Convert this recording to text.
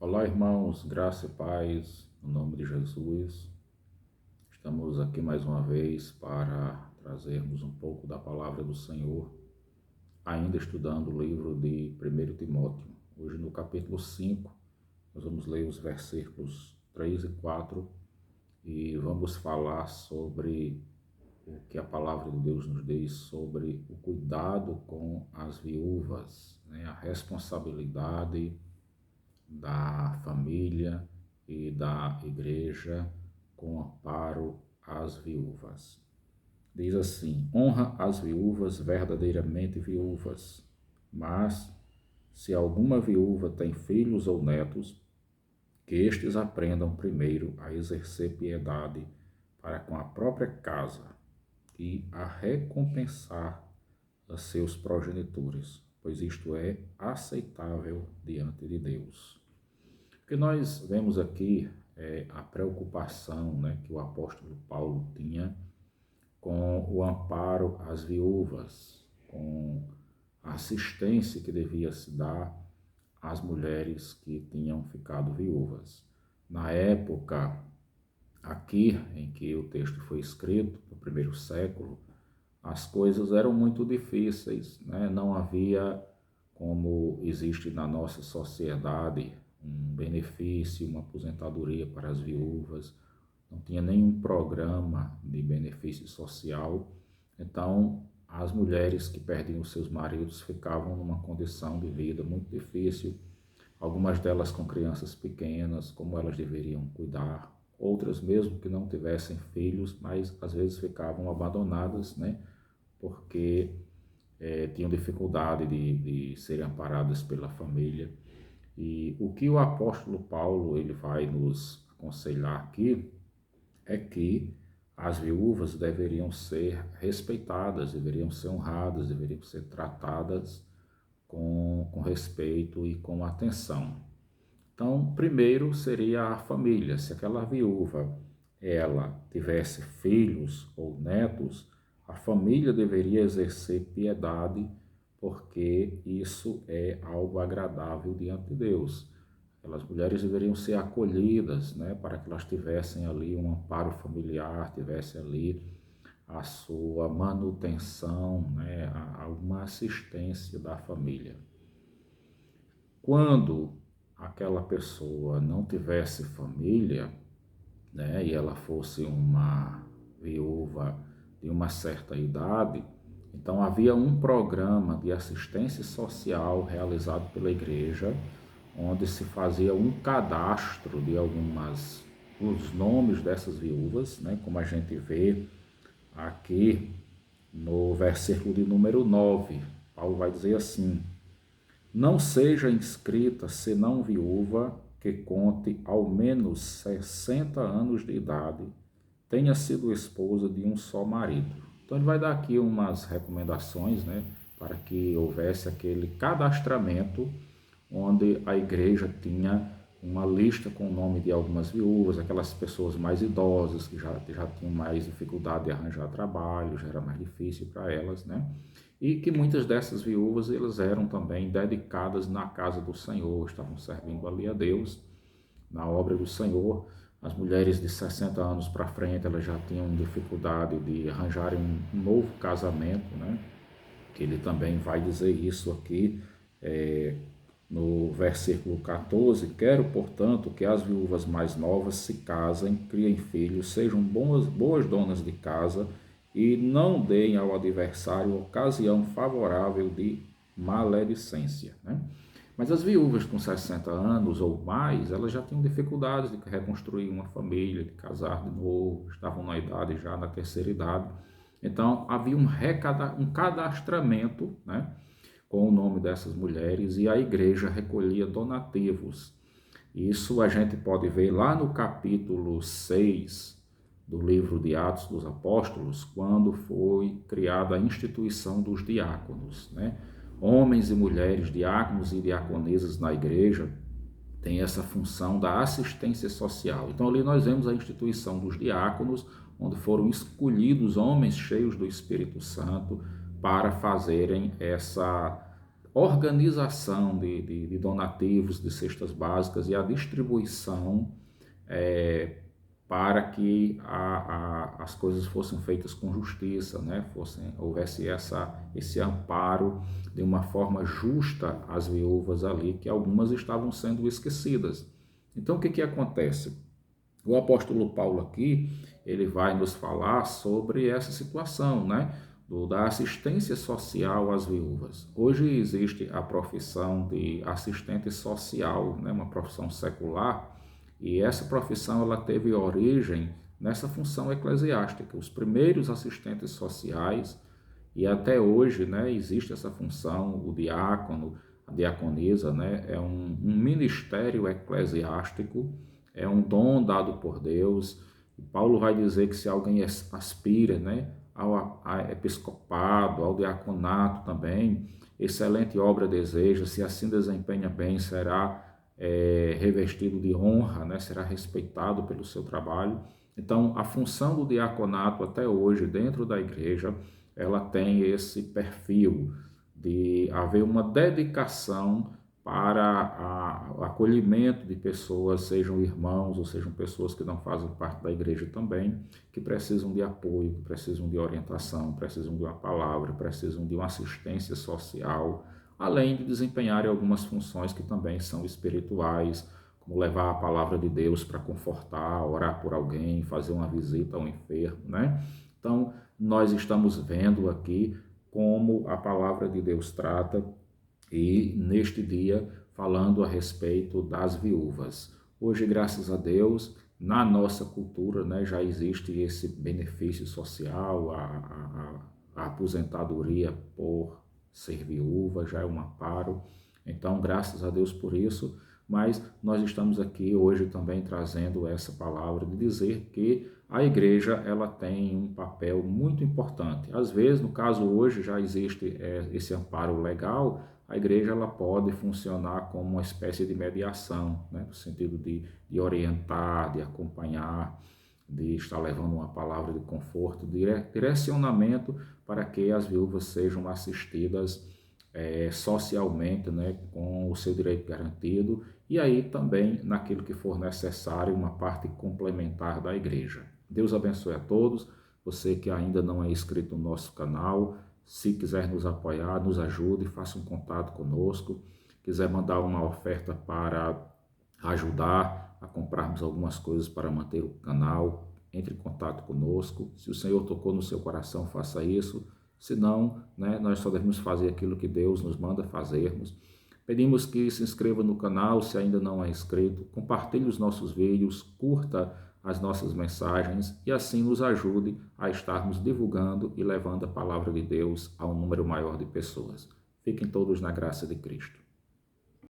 Olá, irmãos, graça e paz, no nome de Jesus. Estamos aqui mais uma vez para trazermos um pouco da palavra do Senhor, ainda estudando o livro de 1 Timóteo. Hoje, no capítulo 5, nós vamos ler os versículos 3 e 4 e vamos falar sobre o que a palavra de Deus nos diz sobre o cuidado com as viúvas, né? A responsabilidade da família e da igreja com amparo às viúvas. Diz assim: honra as viúvas verdadeiramente viúvas, mas se alguma viúva tem filhos ou netos, que estes aprendam primeiro a exercer piedade para com a própria casa e a recompensar a seus progenitores, pois isto é aceitável diante de Deus. O que nós vemos aqui é a preocupação, né, que o apóstolo Paulo tinha com o amparo às viúvas, com a assistência que devia se dar às mulheres que tinham ficado viúvas. Na época aqui em que o texto foi escrito, no primeiro século, as coisas eram muito difíceis, né? Não havia, como existe na nossa sociedade, um benefício, uma aposentadoria para as viúvas, não tinha nenhum programa de benefício social. Então, as mulheres que perdiam seus maridos ficavam numa condição de vida muito difícil, algumas delas com crianças pequenas, como elas deveriam cuidar, outras mesmo que não tivessem filhos, mas às vezes ficavam abandonadas, né? Porque tinham dificuldade de serem amparadas pela família. E o que o apóstolo Paulo ele vai nos aconselhar aqui é que as viúvas deveriam ser respeitadas, deveriam ser honradas, deveriam ser tratadas com respeito e com atenção. Então, primeiro seria a família. Se aquela viúva ela tivesse filhos ou netos, a família deveria exercer piedade, porque isso é algo agradável diante de Deus. Aquelas mulheres deveriam ser acolhidas, né, para que elas tivessem ali um amparo familiar, tivessem ali a sua manutenção, né, uma assistência da família. Quando aquela pessoa não tivesse família, né, e ela fosse uma viúva de uma certa idade, então havia um programa de assistência social realizado pela igreja, onde se fazia um cadastro de os nomes dessas viúvas, né, como a gente vê aqui no versículo de número 9. Paulo vai dizer assim: não seja inscrita senão viúva que conte ao menos 60 anos de idade, tenha sido esposa de um só marido. Então ele vai dar aqui umas recomendações, né, para que houvesse aquele cadastramento onde a igreja tinha uma lista com o nome de algumas viúvas, aquelas pessoas mais idosas que já tinham mais dificuldade de arranjar trabalho, já era mais difícil para elas, né? E que muitas dessas viúvas elas eram também dedicadas na casa do Senhor, estavam servindo ali a Deus, na obra do Senhor. As mulheres de 60 anos para frente, elas já tinham dificuldade de arranjarem um novo casamento, né? Que ele também vai dizer isso aqui, no versículo 14: quero, portanto, que as viúvas mais novas se casem, criem filhos, sejam boas donas de casa e não deem ao adversário ocasião favorável de maledicência, né? Mas as viúvas com 60 anos ou mais, elas já tinham dificuldades de reconstruir uma família, de casar de novo, estavam na idade já, na terceira idade. Então havia um cadastramento, né, com o nome dessas mulheres, e a igreja recolhia donativos. Isso a gente pode ver lá no capítulo 6 do livro de Atos dos Apóstolos, quando foi criada a instituição dos diáconos, né? Homens e mulheres, diáconos e diaconesas na igreja, têm essa função da assistência social. Então ali nós vemos a instituição dos diáconos, onde foram escolhidos homens cheios do Espírito Santo para fazerem organização de donativos, de cestas básicas e a distribuição para que as coisas fossem feitas com justiça, né? Houvesse esse amparo de uma forma justa às viúvas ali, que algumas estavam sendo esquecidas. Então, o que acontece? O apóstolo Paulo aqui, ele vai nos falar sobre essa situação, né? Da assistência social às viúvas. Hoje existe a profissão de assistente social, né? Uma profissão secular, e essa profissão ela teve origem nessa função eclesiástica. Os primeiros assistentes sociais, e até hoje, né, existe essa função, o diácono, a diaconisa, né, é um ministério eclesiástico, é um dom dado por Deus. E Paulo vai dizer que se alguém aspira, né, ao episcopado, ao diaconato também, excelente obra deseja, se assim desempenha bem, será revestido de honra, né, será respeitado pelo seu trabalho. Então, a função do diaconato até hoje dentro da igreja, ela tem esse perfil de haver uma dedicação para o acolhimento de pessoas, sejam irmãos ou sejam pessoas que não fazem parte da igreja também, que precisam de apoio, que precisam de orientação, precisam de uma palavra, precisam de uma assistência social, além de desempenharem algumas funções que também são espirituais, como levar a palavra de Deus para confortar, orar por alguém, fazer uma visita ao enfermo, né? Então, nós estamos vendo aqui como a palavra de Deus trata e neste dia falando a respeito das viúvas. Hoje, graças a Deus, na nossa cultura, né, já existe esse benefício social, a aposentadoria por ser viúva, já é um amparo. Então, graças a Deus por isso, mas nós estamos aqui hoje também trazendo essa palavra de dizer que a igreja ela tem um papel muito importante. Às vezes, no caso hoje, já existe esse amparo legal, a igreja ela pode funcionar como uma espécie de mediação, né? No sentido de orientar, de acompanhar, de estar levando uma palavra de conforto, direcionamento para que as viúvas sejam assistidas socialmente, né, com o seu direito garantido, e aí também naquilo que for necessário, uma parte complementar da igreja. Deus abençoe a todos. Você que ainda não é inscrito no nosso canal, se quiser nos apoiar, nos ajude, faça um contato conosco. Quiser mandar uma oferta para ajudar a comprarmos algumas coisas para manter o canal, entre em contato conosco. Se o Senhor tocou no seu coração, faça isso. Se não, né, nós só devemos fazer aquilo que Deus nos manda fazermos. Pedimos que se inscreva no canal, se ainda não é inscrito, compartilhe os nossos vídeos, curta as nossas mensagens e assim nos ajude a estarmos divulgando e levando a palavra de Deus a um número maior de pessoas. Fiquem todos na graça de Cristo.